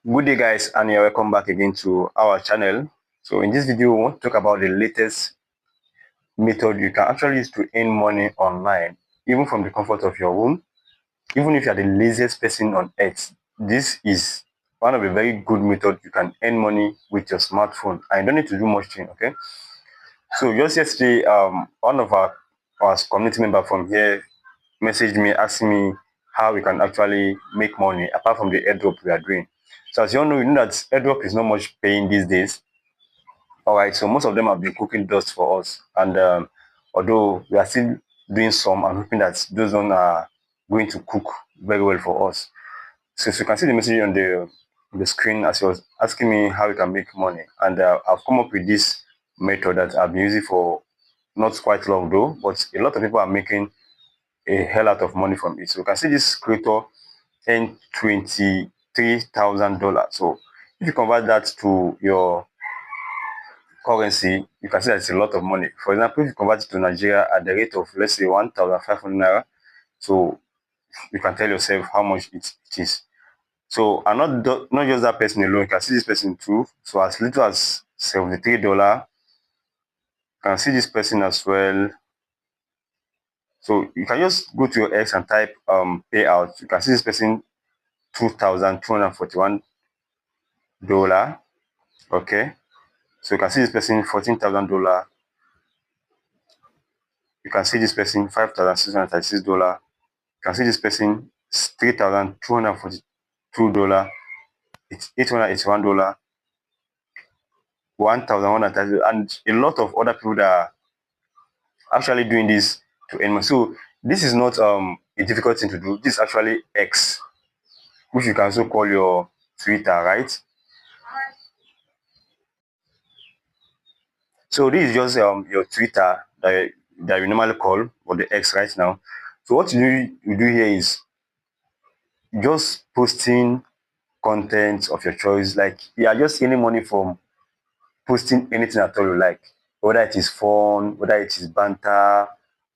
Good day guys, and you're welcome back again to our channel. So in this video we want to talk about the latest method you can actually use to earn money online, even from the comfort of your home. Even if you are the laziest person on earth, this is one of the very good methods you can earn money with your smartphone, and you don't need to do much thing. Okay, so just yesterday one of our community member from here messaged me asking me how we can actually make money apart from the airdrop we are doing. So as you all know, that airdrop is not much paying these days. All right, so most of them have been cooking dust for us, and although we are still doing some, I'm hoping that those ones are going to cook very well for us. So you can see the message on the screen as he was asking me how we can make money, and I've come up with this method that I've been using for not quite long though, but a lot of people are making a hell lot of money from it. So you can see this creator earned $23,000. So if you convert that to your currency, you can see that it's a lot of money. For example, if you convert it to Nigeria at the rate of, let's say, 1,500 naira, so you can tell yourself how much it is. So, and not just that person alone, you can see this person too. So as little as $73, you can see this person as well. So you can just go to your X and type payout. You can see this person $2,241. Okay, so you can see this person $14,000. You can see this person $5,636. You can see this person $3,242. It's $881, $1,130, and a lot of other people that are actually doing this to earn money. So this is not a difficult thing to do. This is actually X, which you can also call your Twitter, right? So this is just your Twitter that you normally call, or the X right now. So what you do here is just posting content of your choice. Like you are just earning money from posting anything at all you like, whether it is fun, whether it is banter,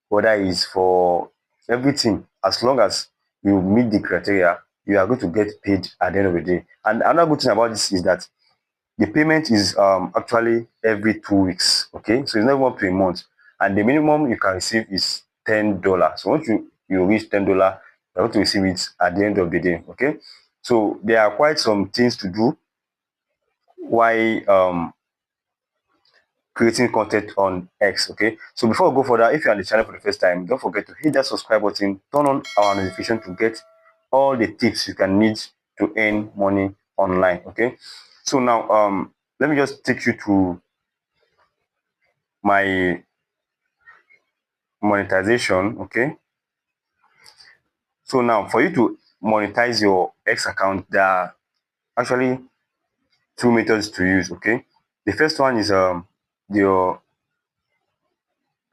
whether it is for everything. As long as you meet the criteria, you are going to get paid at the end of the day. And another good thing about this is that the payment is actually every 2 weeks. Okay, so it's not even per month, and the minimum you can receive is $10. So once you reach $10, you're going to receive it at the end of the day. Okay, so there are quite some things to do why creating content on X. Okay, so before we go further, if you're on the channel for the first time, don't forget to hit that subscribe button, turn on our notification to get all the tips you can need to earn money online. Okay, so now let me just take you to my monetization. Okay, so now for you to monetize your X account, there are actually two methods to use. Okay, the first one is your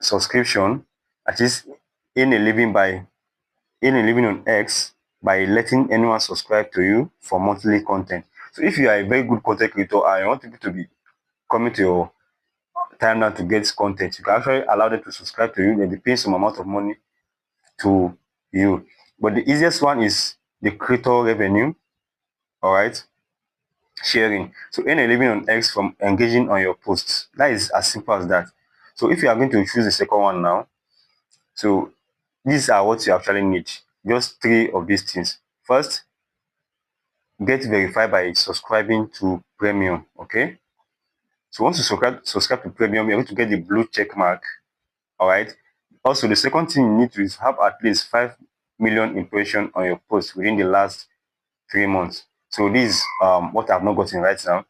subscription, that is earn a living on X by letting anyone subscribe to you for monthly content. So if you are a very good content creator and you want people to be coming to your timeline to get content, you can actually allow them to subscribe to you. They'll be paying some amount of money to you. But the easiest one is the creator revenue. All right, sharing. So earn a living on X from engaging on your posts. That is as simple as that. So if you are going to choose the second one now, so these are what you actually need. Just three of these things. First, get verified by subscribing to premium. Okay, so once you subscribe to premium, you're going to get the blue check mark. All right, also the second thing you need to is have at least 5 million impressions on your post within the last 3 months. So this is what I've not gotten right now.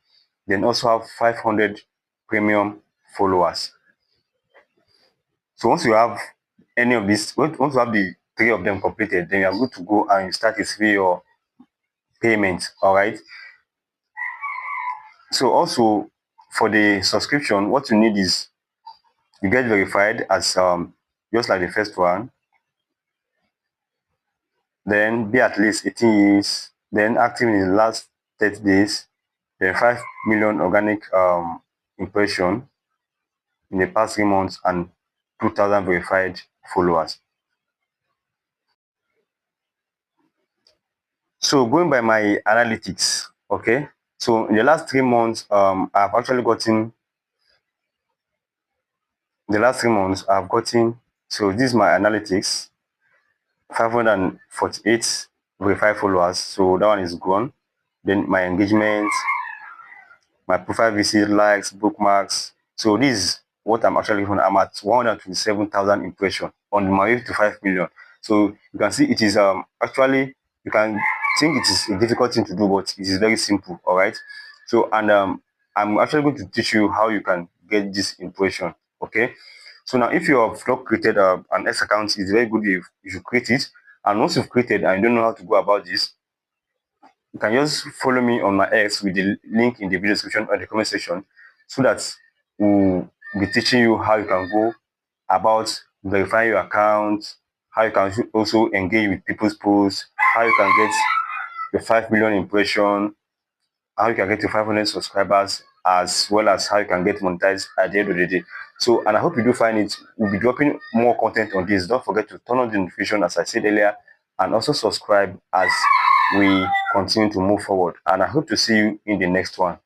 Then also have 500 premium followers. So once you have any of these, once you have the three of them completed, then you're good to go and you start receiving your payment. All right, so also for the subscription, what you need is you get verified as just like the first one, then be at least 18 years, then active in the last 30 days, then 5 million organic impression in the past 3 months, and 2,000 verified followers. So going by my analytics, Okay, so in the last 3 months, I've actually gotten the last 3 months I've gotten, so this is my analytics, 548 verified followers, so that one is gone. Then my engagement, my profile visit, likes, bookmarks. So this is what I'm actually on. I'm at 127,000 impressions on my way to 5 million. So you can see it is actually, you can think it is a difficult thing to do, but it is very simple. All right. So and I'm actually going to teach you how you can get this impression. Okay. So now if you have not created an X account, it's very good if you create it. And once you've created and you don't know how to go about this, you can just follow me on my X with the link in the video description or the comment section, so that we'll be teaching you how you can go about verifying your account, how you can also engage with people's posts, how you can get your 5 million impression, how you can get to 500 subscribers, as well as how you can get monetized at the end of the day. So, and I hope you do find it. We'll be dropping more content on this. Don't forget to turn on the notification, as I said earlier, and also subscribe as we continue to move forward. And I hope to see you in the next one.